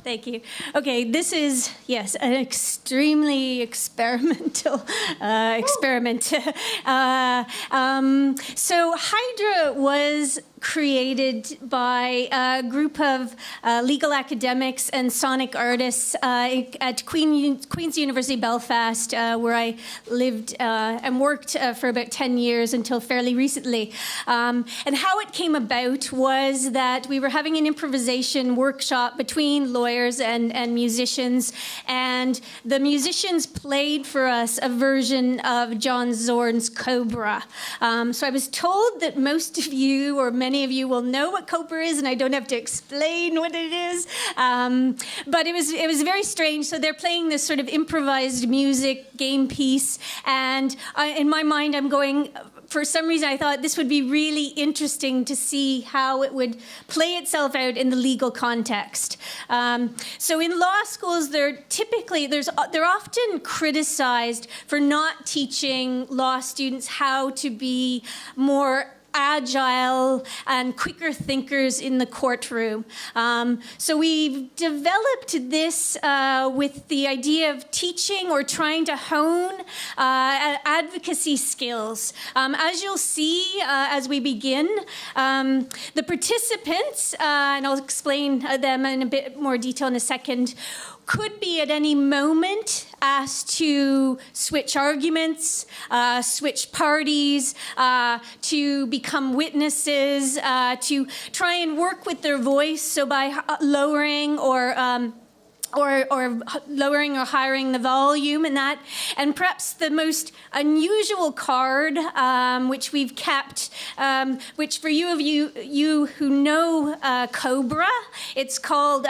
Thank you. Okay, this is, yes, an extremely experimental experiment. So Hydra was created by a group of legal academics and sonic artists at Queen's University Belfast, where I lived and worked for about 10 years until fairly recently. And how it came about was that we were having an improvisation workshop between lawyers and musicians, and the musicians played for us a version of John Zorn's Cobra. So I was told that most of you, or many of you, will know what Cobra is, and I don't have to explain what it is. But it was very strange. So they're playing this sort of improvised music game piece, and in my mind, I'm going, for some reason, I thought this would be really interesting to see how it would play itself out in the legal context. So in law schools, they're often criticized for not teaching law students how to be more agile and quicker thinkers in the courtroom. So we've developed this with the idea of teaching or trying to hone advocacy skills. As you'll see as we begin, the participants, and I'll explain them in a bit more detail in a second, could be at any moment asked to switch arguments, switch parties, to become witnesses, to try and work with their voice, so by lowering or lowering or hiring the volume and that. And perhaps the most unusual card, which we've kept, which for you who know Cobra, it's called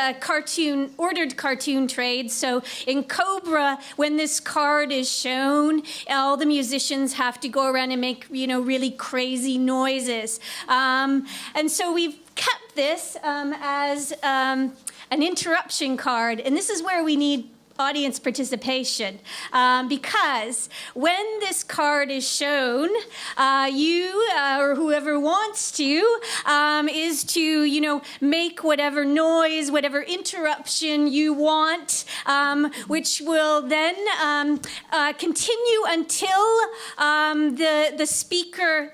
ordered cartoon trade. So in Cobra, when this card is shown, all the musicians have to go around and make, really crazy noises. And so we've kept this as an interruption card, and this is where we need audience participation, because when this card is shown, you or whoever wants to is to make whatever noise, whatever interruption you want, which will then continue until the speaker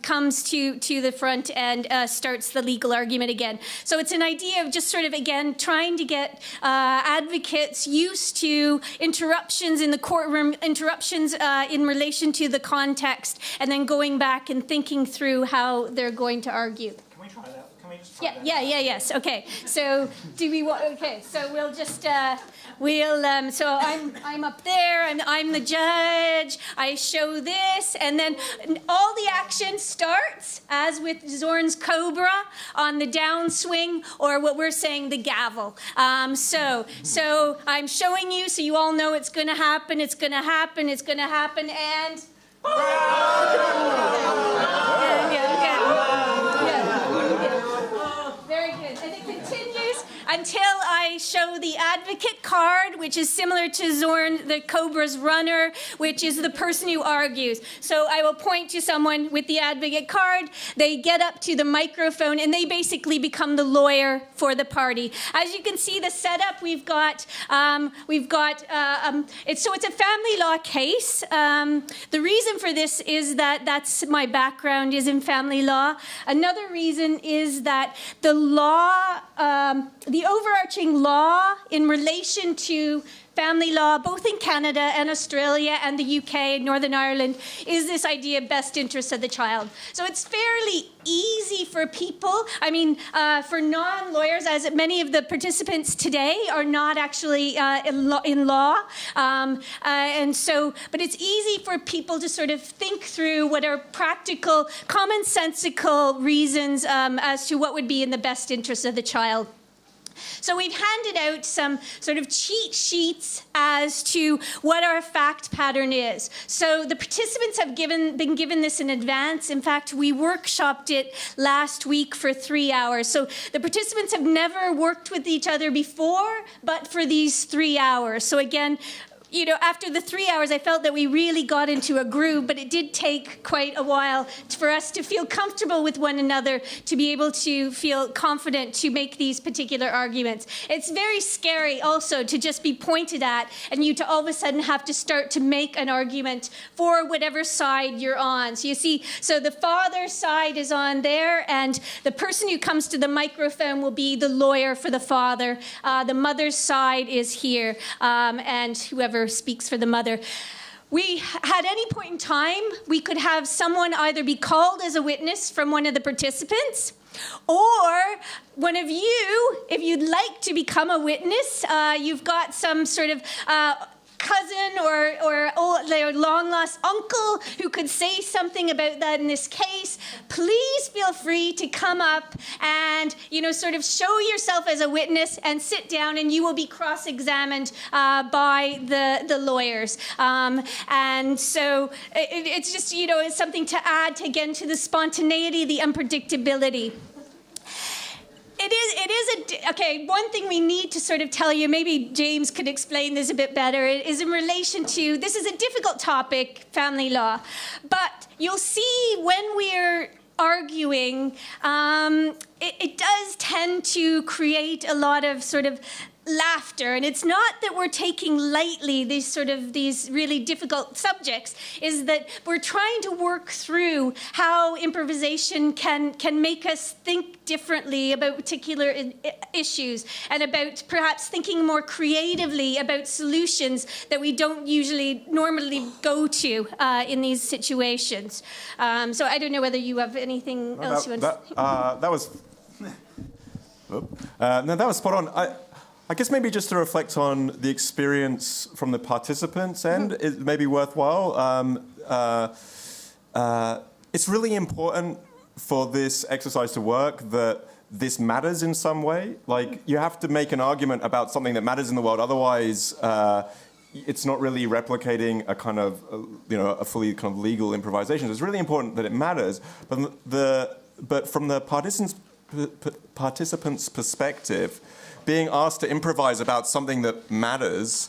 comes to the front and starts the legal argument again. So it's an idea of just sort of, again, trying to get advocates used to interruptions in the courtroom, interruptions in relation to the context, and then going back and thinking through how they're going to argue. Can we try that? Can we just try that? Yes. Okay. So do we want? Okay. So we'll just so I'm up there. I'm the judge. I show this, and then all the action starts as with Zorn's Cobra on the downswing, or what we're saying, the gavel. So I'm showing you, so you all know it's going to happen. It's going to happen. It's going to happen, and. Very good. And it continues until I show the advocate card, which is similar to Zorn, the Cobra's runner, which is the person who argues. So I will point to someone with the advocate card. They get up to the microphone, and they basically become the lawyer for the party. As you can see, the setup it's a family law case. The reason for this is that's my background is in family law. Another reason is that the law, the overarching law in relation to family law, both in Canada and Australia and the UK and Northern Ireland, is this idea of best interest of the child. So it's fairly easy for people, for non-lawyers, as many of the participants today are not actually in law. But it's easy for people to sort of think through what are practical, commonsensical reasons as to what would be in the best interest of the child. So we've handed out some sort of cheat sheets as to what our fact pattern is. So the participants have been given this in advance. In fact, we workshopped it last week for 3 hours. So the participants have never worked with each other before, but for these 3 hours. So again, after the 3 hours, I felt that we really got into a groove, but it did take quite a while for us to feel comfortable with one another, to be able to feel confident to make these particular arguments. It's very scary also to just be pointed at and you to all of a sudden have to start to make an argument for whatever side you're on. So you see, so the father's side is on there, and the person who comes to the microphone will be the lawyer for the father. The mother's side is here, and whoever speaks for the mother. We, at any point in time, we could have someone either be called as a witness from one of the participants, or one of you, if you'd like to become a witness, you've got some sort of cousin or their long-lost uncle who could say something about that in this case, please feel free to come up and, sort of show yourself as a witness and sit down, and you will be cross-examined by the lawyers. And so it's just, it's something to add, again, to the spontaneity, the unpredictability. Okay, one thing we need to sort of tell you, maybe James could explain this a bit better, is in relation to, this is a difficult topic, family law, but you'll see when we're arguing, it does tend to create a lot of sort of laughter, and it's not that we're taking lightly these really difficult subjects, is that we're trying to work through how improvisation can make us think differently about particular issues, and about perhaps thinking more creatively about solutions that we don't normally go to in these situations. So I don't know whether you have anything else you want to say. That was spot on. I guess maybe just to reflect on the experience from the participants' end is maybe worthwhile. It's really important for this exercise to work that this matters in some way. Like, you have to make an argument about something that matters in the world. Otherwise, it's not really replicating a kind of, a fully kind of legal improvisation. So it's really important that it matters. But from the participants' perspective, being asked to improvise about something that matters,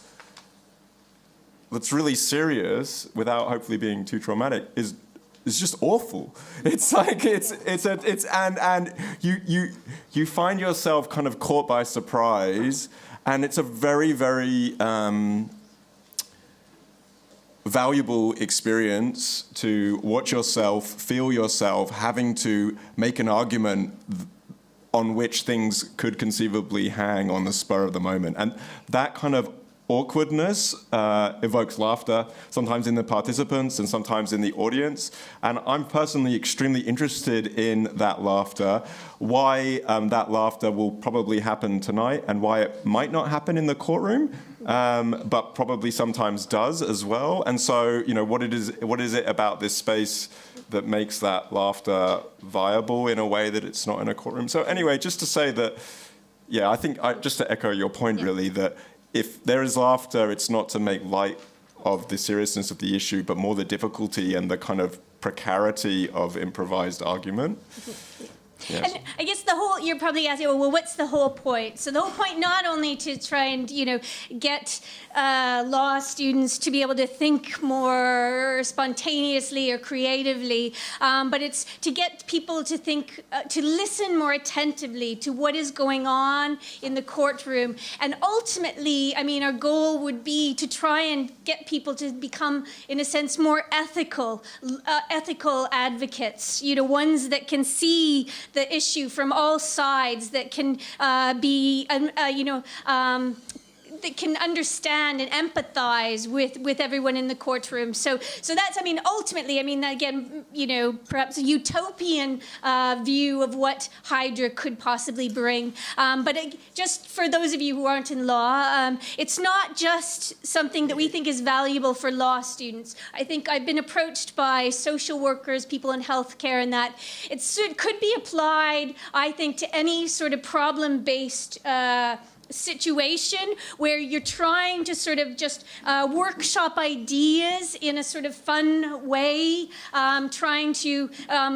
that's really serious, without hopefully being too traumatic, is just awful. It's like and you find yourself kind of caught by surprise, and it's a very, very valuable experience to watch yourself, feel yourself having to make an argument on which things could conceivably hang on the spur of the moment. And that kind of awkwardness evokes laughter, sometimes in the participants and sometimes in the audience. And I'm personally extremely interested in that laughter, why that laughter will probably happen tonight, and why it might not happen in the courtroom, but probably sometimes does as well. And so, what is it about this space that makes that laughter viable in a way that it's not in a courtroom? So anyway, just to say that, I think, just to echo your point, really, that if there is laughter, it's not to make light of the seriousness of the issue, but more the difficulty and the kind of precarity of improvised argument. Yes. And I guess you're probably asking, well, what's the whole point? So the whole point, not only to try and, get law students to be able to think more spontaneously or creatively, but it's to get people to think, to listen more attentively to what is going on in the courtroom. And ultimately, our goal would be to try and get people to become, in a sense, more ethical advocates, ones that can see the issue from all sides, that can be, that can understand and empathize with everyone in the courtroom. So that's, ultimately, again, perhaps a utopian view of what Hydra could possibly bring. But just for those of you who aren't in law, it's not just something that we think is valuable for law students. I think I've been approached by social workers, people in healthcare, and that it could be applied, I think, to any sort of problem-based situation where you're trying to sort of just workshop ideas in a sort of fun way, trying to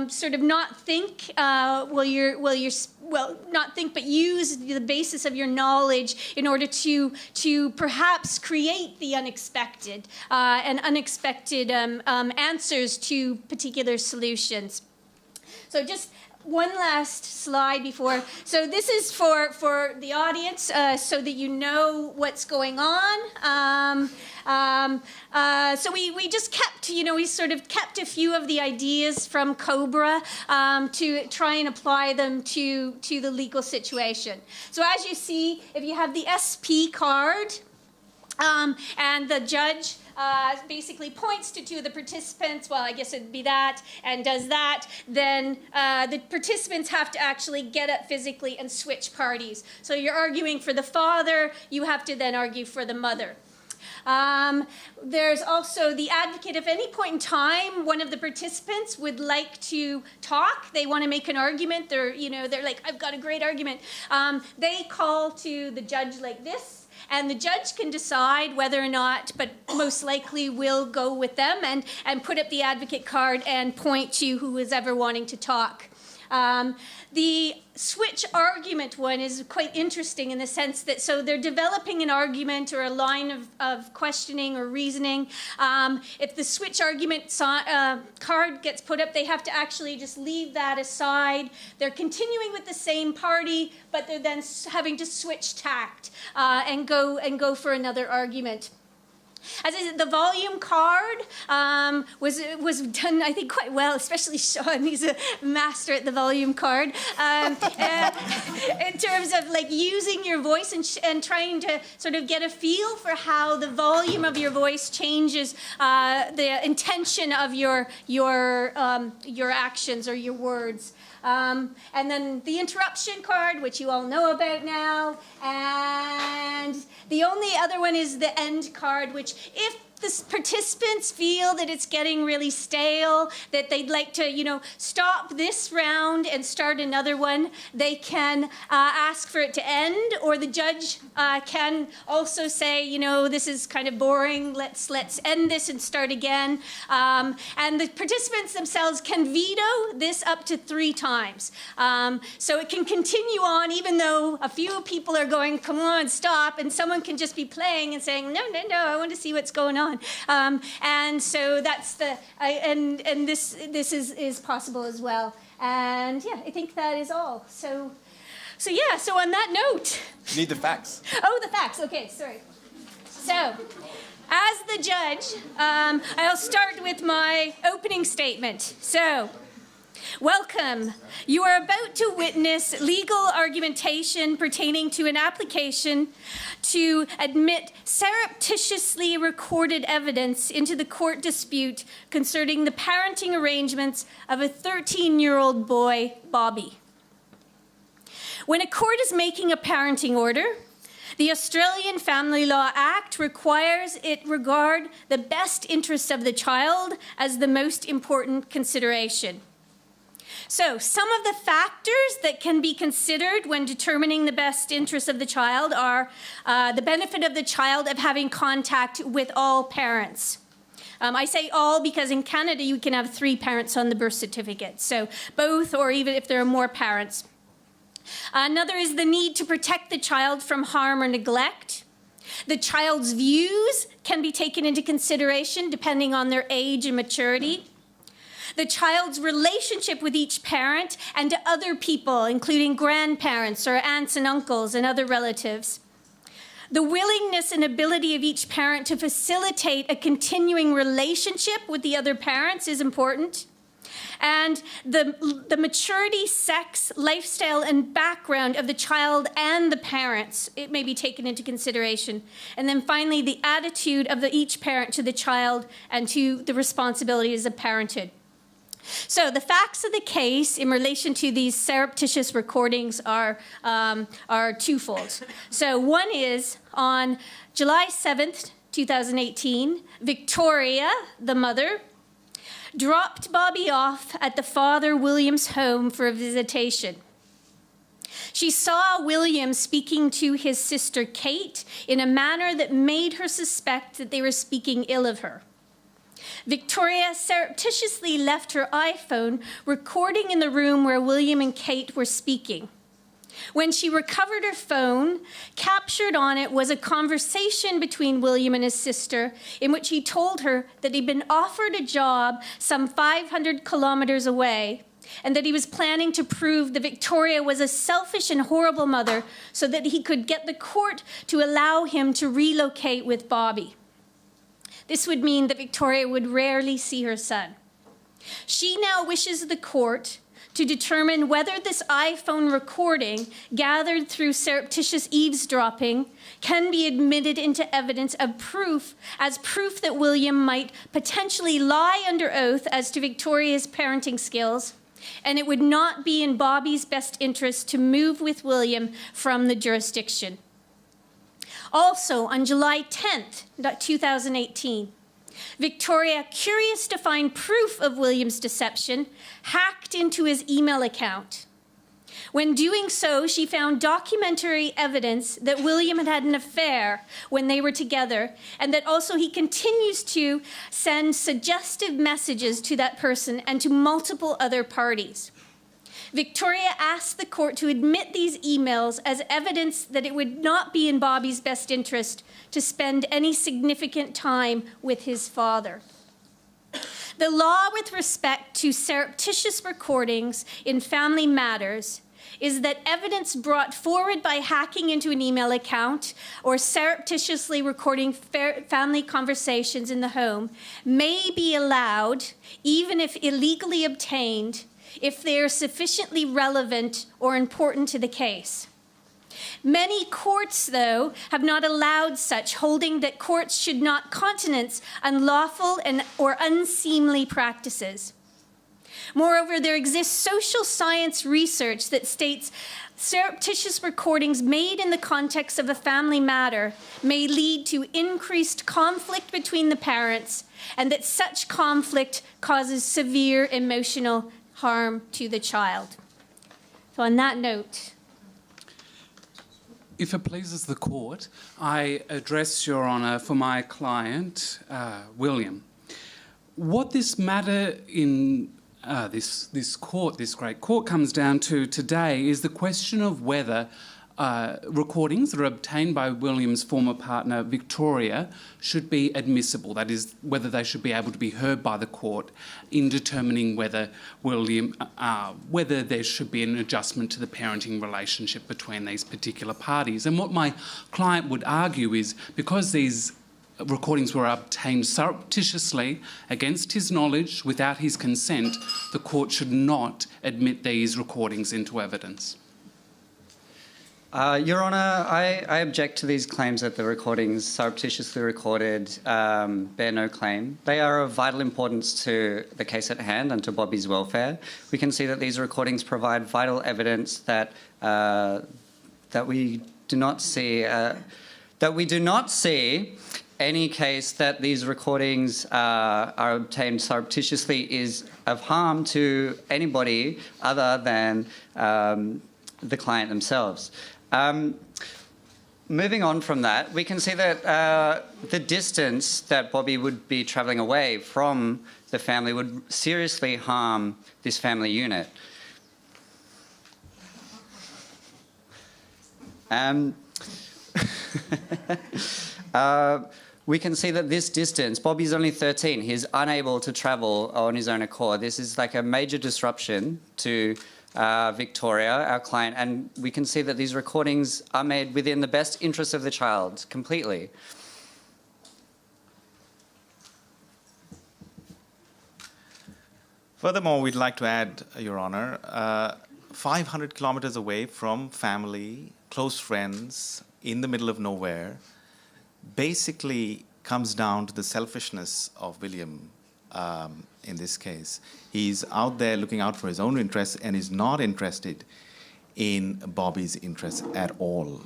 sort of not think while you're but use the basis of your knowledge in order to perhaps create the unexpected and unexpected answers to particular solutions. So just one last slide before. So this is for the audience so that you know what's going on. So we just kept, we sort of kept a few of the ideas from COBRA to try and apply them to the legal situation. So as you see, if you have the SP card and the judge basically points to two of the participants, well, I guess it'd be that, and does that, then the participants have to actually get up physically and switch parties. So you're arguing for the father, you have to then argue for the mother. There's also the advocate. If at any point in time one of the participants would like to talk, they want to make an argument, they're like, I've got a great argument, they call to the judge like this. And the judge can decide whether or not, but most likely will go with them and put up the advocate card and point to who is ever wanting to talk. The switch argument one is quite interesting in the sense that, so they're developing an argument or a line of questioning or reasoning. If the switch argument card gets put up, they have to actually just leave that aside. They're continuing with the same party, but they're then having to switch tact and go for another argument. As I said, the volume card was done, I think, quite well, especially Sean. He's a master at the volume card. In terms of like using your voice and trying to sort of get a feel for how the volume of your voice changes the intention of your actions or your words. And then the interruption card, which you all know about now. And the only other one is the end card, which if the participants feel that it's getting really stale, that they'd like to, stop this round and start another one, they can ask for it to end, or the judge can also say, this is kind of boring, let's end this and start again. And the participants themselves can veto this up to 3 times. So it can continue on even though a few people are going, come on, stop, and someone can just be playing and saying, no, I want to see what's going on. And so that's this is possible as well. And yeah, I think that is all. So on that note. Need the facts. Oh, the facts. Okay, sorry. So, as the judge, I'll start with my opening statement. So, welcome. You are about to witness legal argumentation pertaining to an application to admit surreptitiously recorded evidence into the court dispute concerning the parenting arrangements of a 13-year-old boy, Bobby. When a court is making a parenting order, the Australian Family Law Act requires it regard the best interests of the child as the most important consideration. So, some of the factors that can be considered when determining the best interests of the child are the benefit of the child of having contact with all parents. I say all because in Canada you can have 3 parents on the birth certificate, so both or even if there are more parents. Another is the need to protect the child from harm or neglect. The child's views can be taken into consideration depending on their age and maturity. The child's relationship with each parent and to other people, including grandparents or aunts and uncles and other relatives. The willingness and ability of each parent to facilitate a continuing relationship with the other parents is important. And the maturity, sex, lifestyle, and background of the child and the parents, it may be taken into consideration. And then finally, the attitude of each parent to the child and to the responsibilities of parenthood. So the facts of the case in relation to these surreptitious recordings are twofold. So one is on July 7th, 2018, Victoria, the mother, dropped Bobby off at the father William's home for a visitation. She saw William speaking to his sister Kate in a manner that made her suspect that they were speaking ill of her. Victoria surreptitiously left her iPhone recording in the room where William and Kate were speaking. When she recovered her phone, captured on it was a conversation between William and his sister in which he told her that he'd been offered a job some 500 kilometers away and that he was planning to prove that Victoria was a selfish and horrible mother so that he could get the court to allow him to relocate with Bobby. This would mean that Victoria would rarely see her son. She now wishes the court to determine whether this iPhone recording gathered through surreptitious eavesdropping can be admitted into evidence of proof that William might potentially lie under oath as to Victoria's parenting skills, and it would not be in Bobby's best interest to move with William from the jurisdiction. Also, on July 10th, 2018, Victoria, curious to find proof of William's deception, hacked into his email account. When doing so, she found documentary evidence that William had an affair when they were together, and that also he continues to send suggestive messages to that person and to multiple other parties. Victoria asked the court to admit these emails as evidence that it would not be in Bobby's best interest to spend any significant time with his father. The law with respect to surreptitious recordings in family matters is that evidence brought forward by hacking into an email account or surreptitiously recording family conversations in the home may be allowed, even if illegally obtained, if they are sufficiently relevant or important to the case. Many courts, though, have not allowed such, holding that courts should not countenance unlawful or unseemly practices. Moreover, there exists social science research that states surreptitious recordings made in the context of a family matter may lead to increased conflict between the parents, and that such conflict causes severe emotional harm to the child. So on that note, if it pleases the court, I address Your Honour for my client, William. What this matter in this great court comes down to today is the question of whether recordings that are obtained by William's former partner, Victoria, should be admissible. That is, whether they should be able to be heard by the court in determining whether whether there should be an adjustment to the parenting relationship between these particular parties. And what my client would argue is, because these recordings were obtained surreptitiously against his knowledge, without his consent, the court should not admit these recordings into evidence. Your Honour, I object to these claims that the recordings surreptitiously recorded bear no claim. They are of vital importance to the case at hand and to Bobby's welfare. We can see that these recordings provide vital evidence that we do not see any case that these recordings are obtained surreptitiously is of harm to anybody other than the client themselves. Moving on from that, we can see that the distance that Bobby would be travelling away from the family would seriously harm this family unit. We can see that this distance, Bobby's only 13, he's unable to travel on his own accord. This is like a major disruption to Victoria, our client, and we can see that these recordings are made within the best interests of the child, completely. Furthermore, we'd like to add, Your Honour, 500 kilometres away from family, close friends, in the middle of nowhere, basically comes down to the selfishness of William in this case. He's out there looking out for his own interests and is not interested in Bobby's interests at all.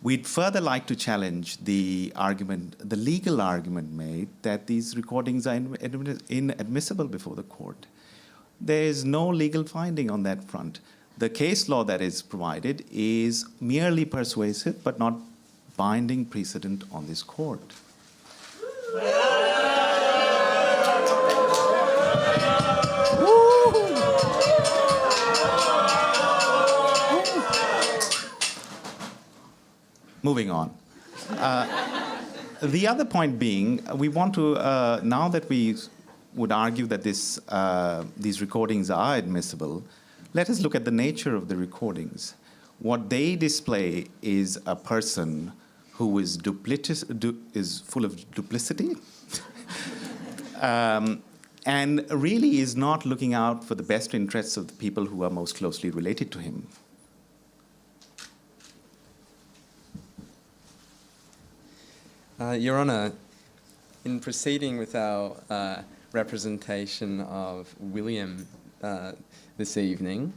We'd further like to challenge the argument, the legal argument made that these recordings are inadmissible before the court. There is no legal finding on that front. The case law that is provided is merely persuasive but not binding precedent on this court. Moving on. The other point being, we want to, now that we would argue that these recordings are admissible, let us look at the nature of the recordings. What they display is a person who is full of duplicity, and really is not looking out for the best interests of the people who are most closely related to him. Your Honour, in proceeding with our representation of William this evening,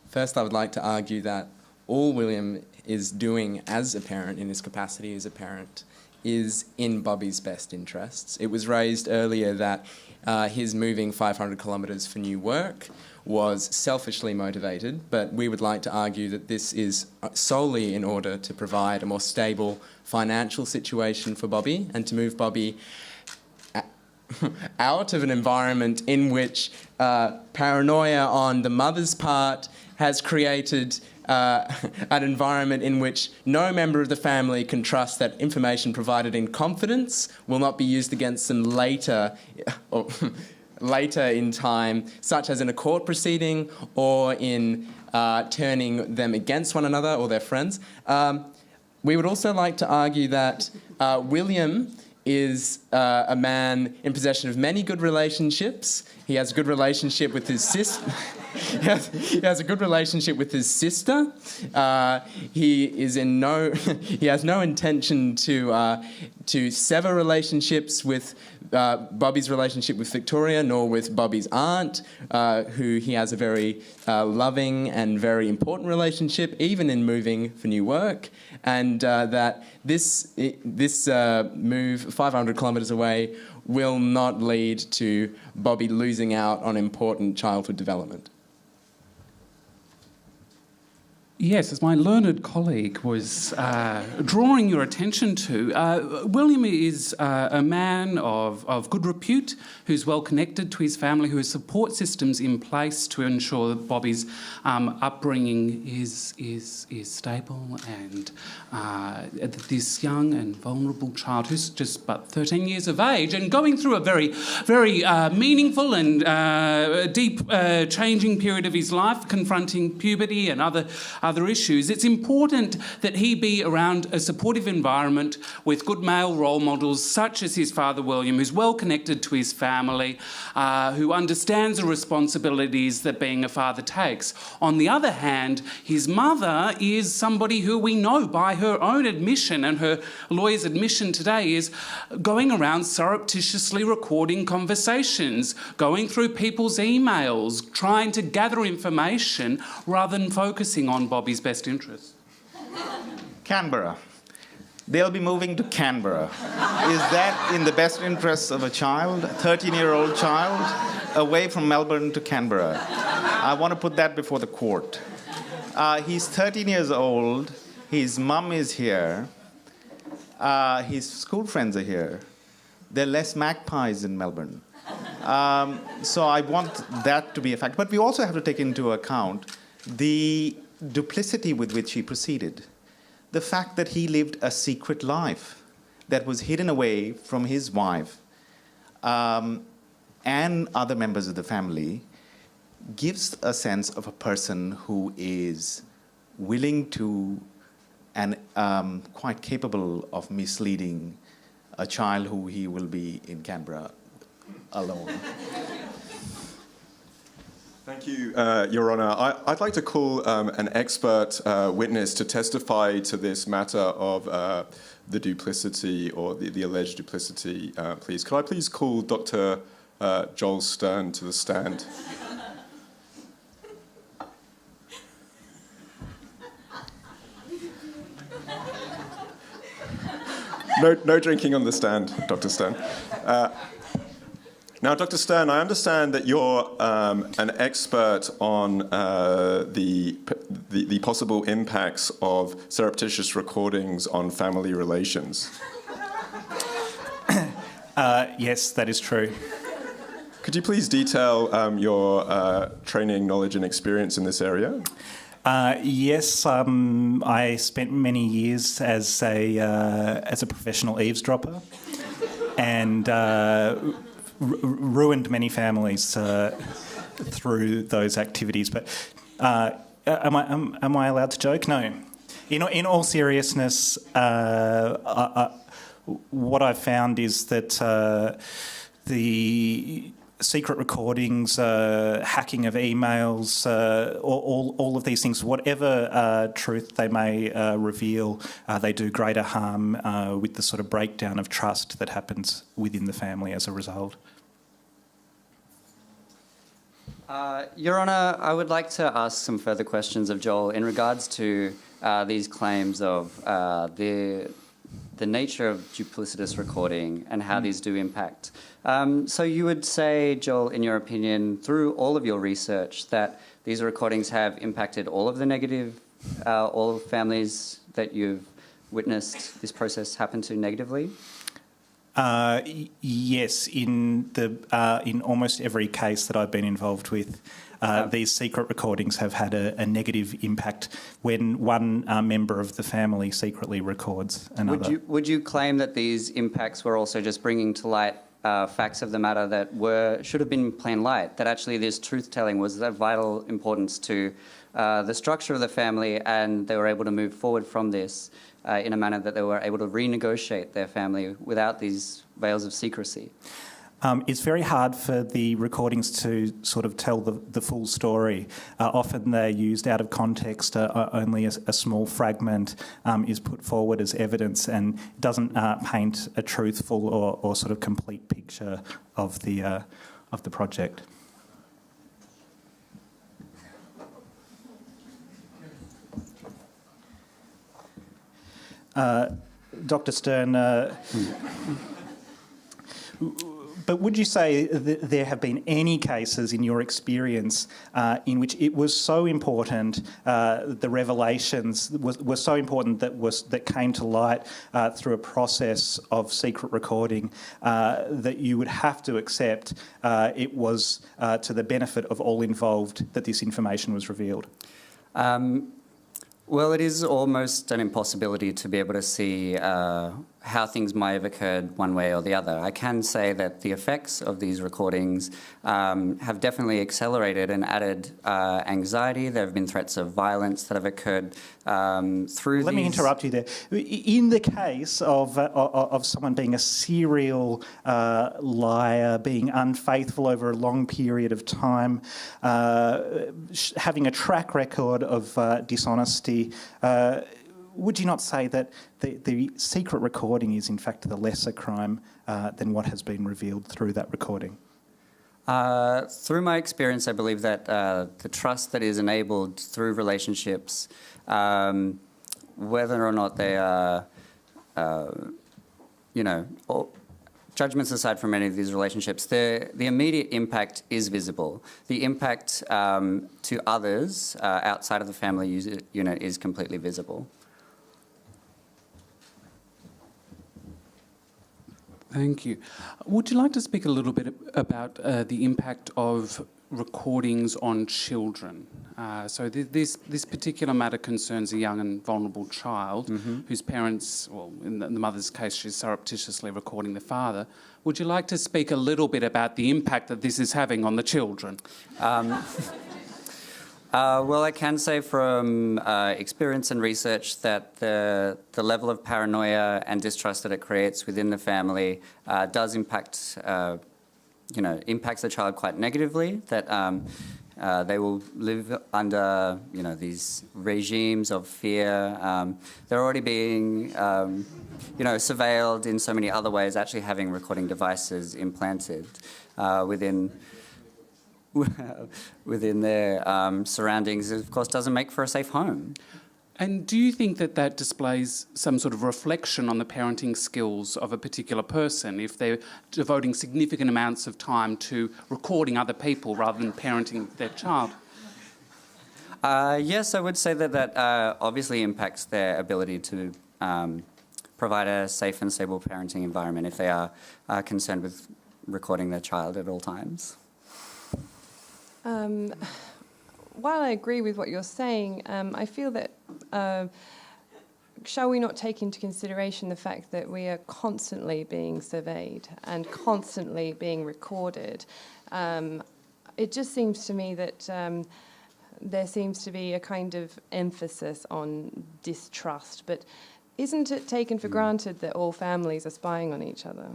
first I would like to argue that all William is doing as a parent, in his capacity as a parent, is in Bobby's best interests. It was raised earlier that his moving 500 kilometres for new work was selfishly motivated, but we would like to argue that this is solely in order to provide a more stable financial situation for Bobby and to move Bobby out of an environment in which paranoia on the mother's part has created an environment in which no member of the family can trust that information provided in confidence will not be used against them later in time, such as in a court proceeding or in turning them against one another or their friends. We would also like to argue that William is a man in possession of many good relationships. He has a good relationship with his sister. He has a good relationship with his sister. He has no intention to sever relationships with Bobby's relationship with Victoria, nor with Bobby's aunt, who he has a very loving and very important relationship, even in moving for new work, and that this move 500 kilometres away will not lead to Bobby losing out on important childhood development. Yes, as my learned colleague was drawing your attention to, William is a man of good repute, who's well connected to his family, who has support systems in place to ensure that Bobby's upbringing is stable, and this young and vulnerable child who's just but 13 years of age and going through a very, very meaningful and deep changing period of his life, confronting puberty and other issues, it's important that he be around a supportive environment with good male role models such as his father William, who's well connected to his family, who understands the responsibilities that being a father takes. On the other hand, his mother is somebody who we know by her own admission, and her lawyer's admission today is going around surreptitiously recording conversations, going through people's emails, trying to gather information rather than focusing on Bobby's best interests. Canberra. They'll be moving to Canberra. Is that in the best interests of a child, a 13-year-old child, away from Melbourne to Canberra? I want to put that before the court. He's 13 years old. His mum is here. His school friends are here. There are less magpies in Melbourne. So I want that to be a fact. But we also have to take into account the duplicity with which he proceeded. The fact that he lived a secret life that was hidden away from his wife and other members of the family gives a sense of a person who is willing to and quite capable of misleading a child who he will be in Canberra alone. Thank you, Your Honour. I'd like to call an expert witness to testify to this matter of the duplicity or the alleged duplicity, please. Could I please call Dr. Joel Stern to the stand? No drinking on the stand, Dr. Stern. Now, Dr. Stern, I understand that you're an expert on the possible impacts of surreptitious recordings on family relations. Yes, that is true. Could you please detail your training, knowledge and experience in this area? Yes, I spent many years as a professional eavesdropper, and ruined many families through those activities. But am I allowed to joke? No. In all seriousness, what I've found is that the secret recordings, hacking of emails, all of these things, whatever truth they may reveal, they do greater harm with the sort of breakdown of trust that happens within the family as a result. Your Honour, I would like to ask some further questions of Joel in regards to these claims of the nature of duplicitous recording and how these do impact. So you would say, Joel, in your opinion, through all of your research, that these recordings have impacted all of the negative, all families that you've witnessed this process happen to negatively? Yes, in almost every case that I've been involved with, these secret recordings have had a negative impact when one member of the family secretly records another. Would you claim that these impacts were also just bringing to light facts of the matter that should have been in plain light, that actually this truth-telling was of vital importance to the structure of the family, and they were able to move forward from this in a manner that they were able to renegotiate their family without these veils of secrecy? It's very hard for the recordings to sort of tell the full story. Often they're used out of context. Only a small fragment is put forward as evidence and doesn't paint a truthful or sort of complete picture of the project. Dr. Stern, but would you say that there have been any cases in your experience in which it was so important, the revelations were so important that came to light through a process of secret recording, that you would have to accept it was to the benefit of all involved that this information was revealed? Well, it is almost an impossibility to be able to see how things might have occurred one way or the other. I can say that the effects of these recordings have definitely accelerated and added anxiety. There have been threats of violence that have occurred through Let me interrupt you there. In the case of someone being a serial liar, being unfaithful over a long period of time, having a track record of dishonesty, would you not say that the secret recording is in fact the lesser crime than what has been revealed through that recording? Through my experience, I believe that the trust that is enabled through relationships, whether or not they are, judgments aside from any of these relationships, the immediate impact is visible. The impact to others outside of the family unit is completely visible. Thank you. Would you like to speak a little bit about the impact of recordings on children? So this particular matter concerns a young and vulnerable child whose parents, well, in the mother's case, she's surreptitiously recording the father. Would you like to speak a little bit about the impact that this is having on the children? Well, I can say from experience and research that the level of paranoia and distrust that it creates within the family does impact, impacts the child quite negatively. That they will live under, these regimes of fear. They're already being, surveilled in so many other ways. Actually, having recording devices implanted within their surroundings, of course, doesn't make for a safe home. And do you think that displays some sort of reflection on the parenting skills of a particular person if they're devoting significant amounts of time to recording other people rather than parenting their child? Yes, I would say that obviously impacts their ability to provide a safe and stable parenting environment if they are concerned with recording their child at all times. while I agree with what you're saying, I feel that shall we not take into consideration the fact that we are constantly being surveyed and constantly being recorded? It just seems to me that there seems to be a kind of emphasis on distrust, but isn't it taken for granted that all families are spying on each other?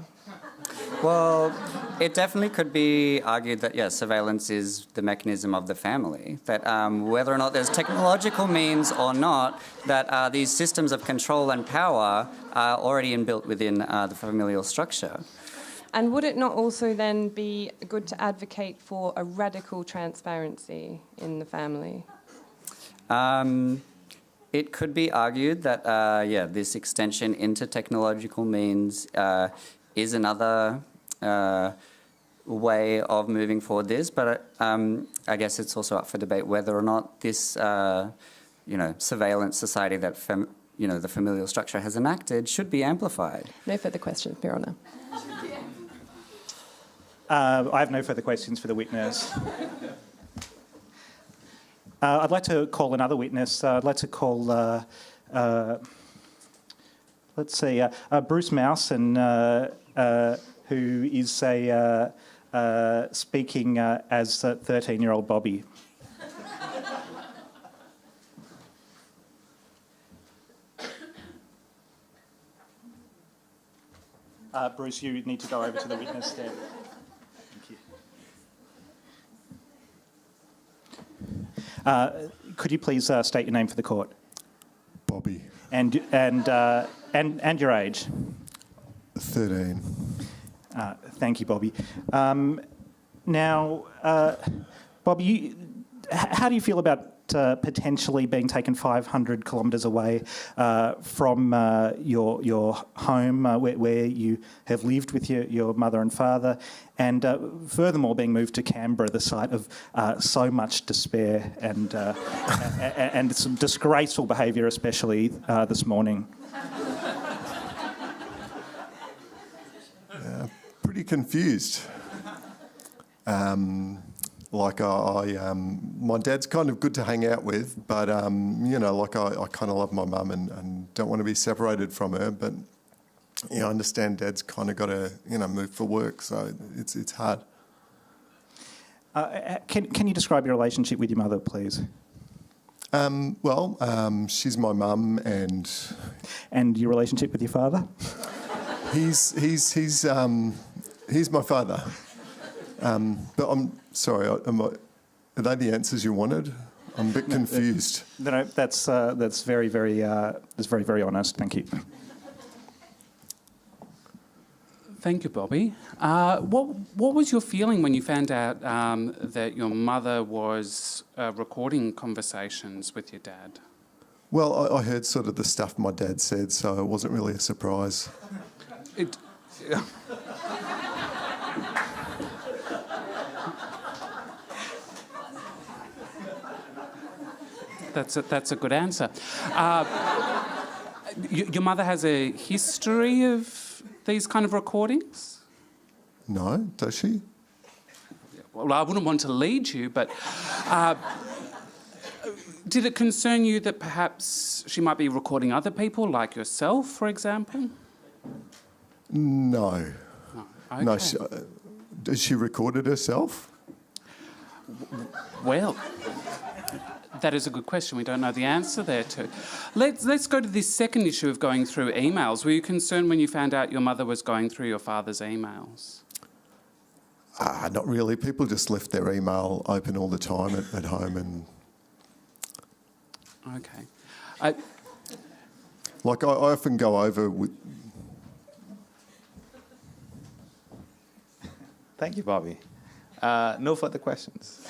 Well, it definitely could be argued that, yes, surveillance is the mechanism of the family, that whether or not there's technological means or not, that these systems of control and power are already inbuilt within the familial structure. And would it not also then be good to advocate for a radical transparency in the family? It could be argued that, this extension into technological means is another way of moving forward this, but I guess it's also up for debate whether or not this, surveillance society that, the familial structure has enacted should be amplified. No further questions, Your Honour. I have no further questions for the witness. I'd like to call another witness. I'd like to call, Bruce Mousen, who is speaking as 13-year-old Bobby. Bruce, you need to go over to the witness stand. Could you please state your name for the court? Bobby. And your age? 13. Thank you, Bobby. Now, Bobby, how do you feel about potentially being taken 500 kilometres away from your home where you have lived with your mother and father, and furthermore being moved to Canberra, the site of so much despair and some disgraceful behaviour, especially this morning? Pretty confused. My dad's kind of good to hang out with, but, I kind of love my mum and don't want to be separated from her. But, I understand Dad's kind of got to, move for work, so it's hard. Can you describe your relationship with your mother, please? She's my mum and... And your relationship with your father? He's my father. But I'm sorry, are they the answers you wanted? I'm a bit confused. No, that's very, very honest. Thank you. Thank you, Bobby. What was your feeling when you found out that your mother was recording conversations with your dad? Well, I heard sort of the stuff my dad said, so it wasn't really a surprise. That's a good answer. Your mother has a history of these kind of recordings? No, does she? Well, I wouldn't want to lead you, but did it concern you that perhaps she might be recording other people, like yourself, for example? No. Oh, okay. No, has she recorded herself? Well, that is a good question. We don't know the answer there too. Let's go to this second issue of going through emails. Were you concerned when you found out your mother was going through your father's emails? Not really. People just left their email open all the time at home and... Okay. I often go over with... Thank you, Bobby. No further questions.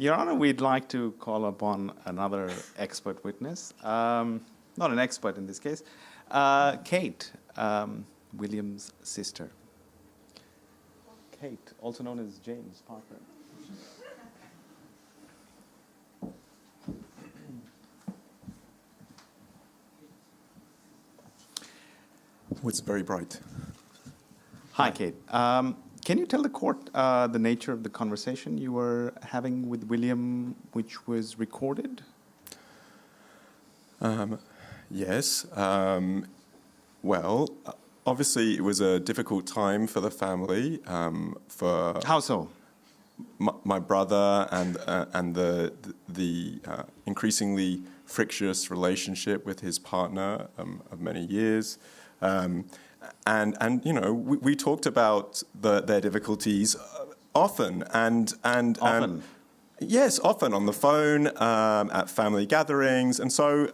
Your Honour, we'd like to call upon another expert witness. Not an expert in this case. Kate, William's sister. Kate, also known as James Parker. was very bright. Hi, Kate. Can you tell the court the nature of the conversation you were having with William, which was recorded? Yes. Well, obviously it was a difficult time for the family. For How so? my brother and the increasingly frictious relationship with his partner of many years. And you know, we talked about their difficulties often and Often? Yes, often on the phone, at family gatherings. And so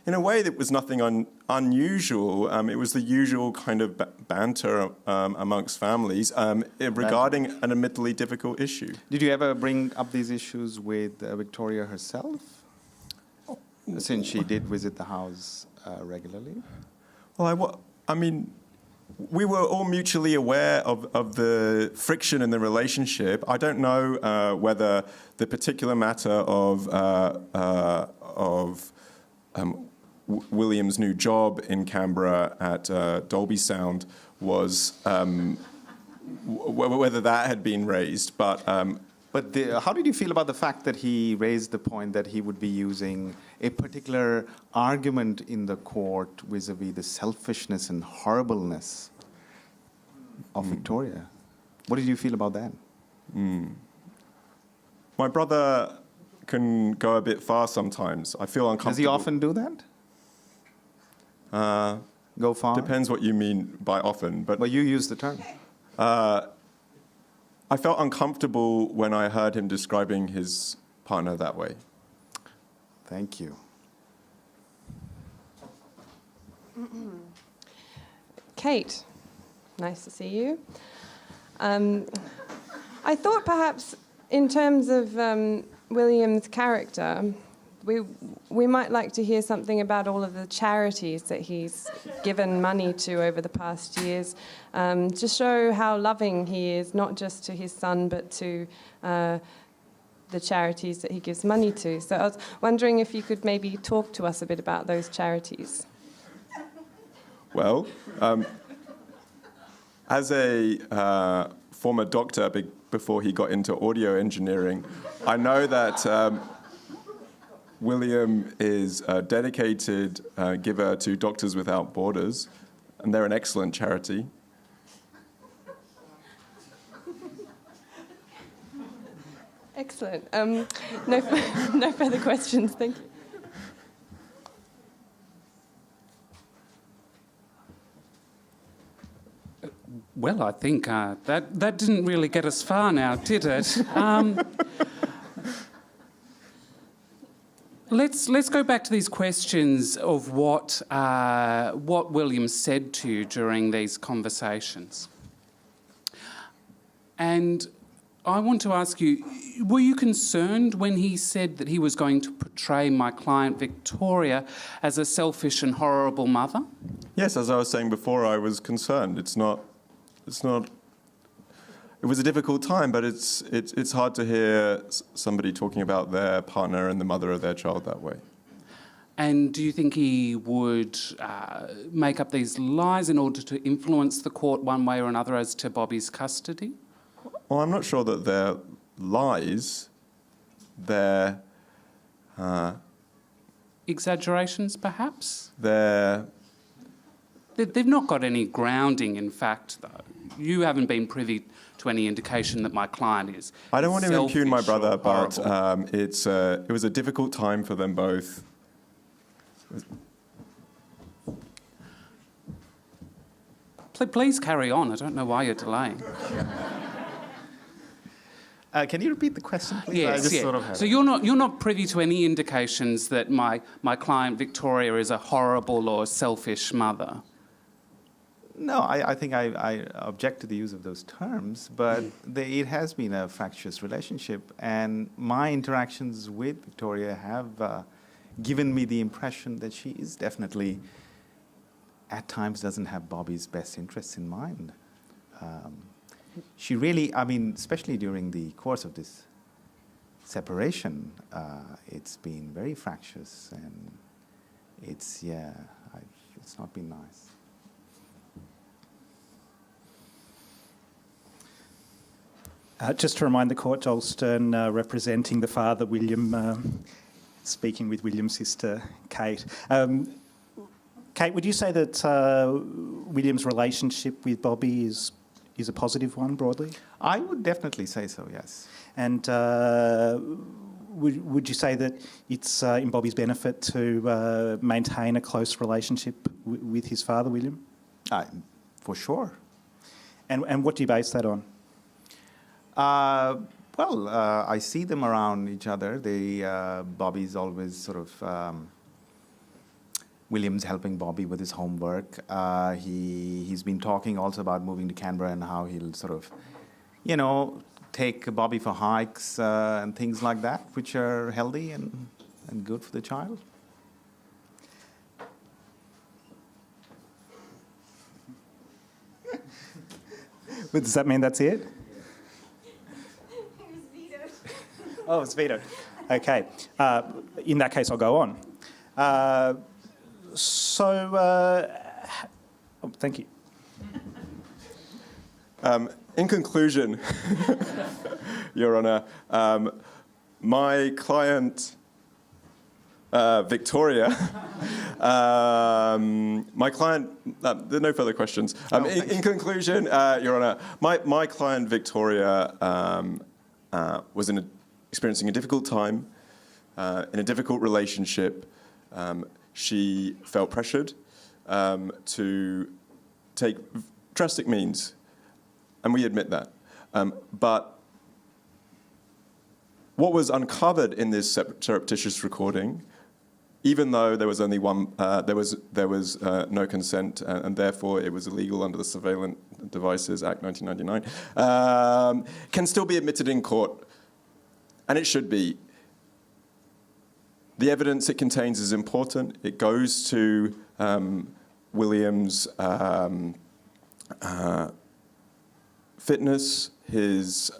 in a way that was nothing unusual. It was the usual kind of banter amongst families regarding an admittedly difficult issue. Did you ever bring up these issues with Victoria herself? Since she did visit the house regularly? Well, I mean, we were all mutually aware of the friction in the relationship. I don't know whether the particular matter of William's new job in Canberra at Dolby Sound was whether that had been raised, but how did you feel about the fact that he raised the point that he would be using a particular argument in the court vis-a-vis the selfishness and horribleness of Victoria? What did you feel about that? My brother can go a bit far sometimes. I feel uncomfortable. Does he often do that? Go far? Depends what you mean by often. But you use the term. I felt uncomfortable when I heard him describing his partner that way. Thank you. Kate, nice to see you. I thought perhaps in terms of William's character, we might like to hear something about all of the charities that he's given money to over the past years, to show how loving he is, not just to his son, but to the charities that he gives money to. So I was wondering if you could maybe talk to us a bit about those charities. Well, as a former doctor before he got into audio engineering, I know that William is a dedicated giver to Doctors Without Borders, and they're an excellent charity. Excellent. No further questions. Thank you. Well, I think that didn't really get us far now, did it? Let's go back to these questions of what William said to you during these conversations. And I want to ask you, were you concerned when he said that he was going to portray my client Victoria as a selfish and horrible mother? Yes, as I was saying before, I was concerned. It's not. It was a difficult time, but it's hard to hear somebody talking about their partner and the mother of their child that way. And do you think he would make up these lies in order to influence the court one way or another as to Bobby's custody? Well, I'm not sure that they're lies. They're exaggerations, perhaps? They've not got any grounding in fact, though. You haven't been privy to any indication that my client is. I don't want to impugn my brother, but horrible. it was a difficult time for them both. Please carry on. I don't know why you're delaying. Can you repeat the question, please? Yes, So you're not privy to any indications that my client Victoria is a horrible or selfish mother? No, I think I object to the use of those terms, but it has been a fractious relationship, and my interactions with Victoria have given me the impression that she is definitely, at times, doesn't have Bobby's best interests in mind. She really, especially during the course of this separation, it's been very fractious, and it's not been nice. Just to remind the court, Joel Stern representing the father, William, speaking with William's sister, Kate. Kate, would you say that William's relationship with Bobby is a positive one, broadly? I would definitely say so, yes. And would you say that it's in Bobby's benefit to maintain a close relationship with his father, William? For sure. And what do you base that on? I see them around each other. Bobby's always sort of... William's helping Bobby with his homework. He's been talking also about moving to Canberra and how he'll sort of, take Bobby for hikes and things like that, which are healthy and good for the child. But does that mean that's it? It was vetoed. Oh, it's vetoed. Okay. In that case, I'll go on. Thank you. In conclusion, Your Honour, my client, Victoria, my client, there are no further questions. In conclusion, Your Honour, my client, Victoria, was experiencing a difficult time, in a difficult relationship. She felt pressured to take drastic means, and we admit that. But what was uncovered in this surreptitious recording, even though there was only one, there was no consent, and therefore it was illegal under the Surveillance Devices Act 1999, can still be admitted in court, and it should be. The evidence it contains is important. It goes to William's fitness, his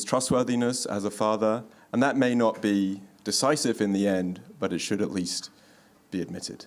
trustworthiness as a father, and that may not be decisive in the end, but it should at least be admitted.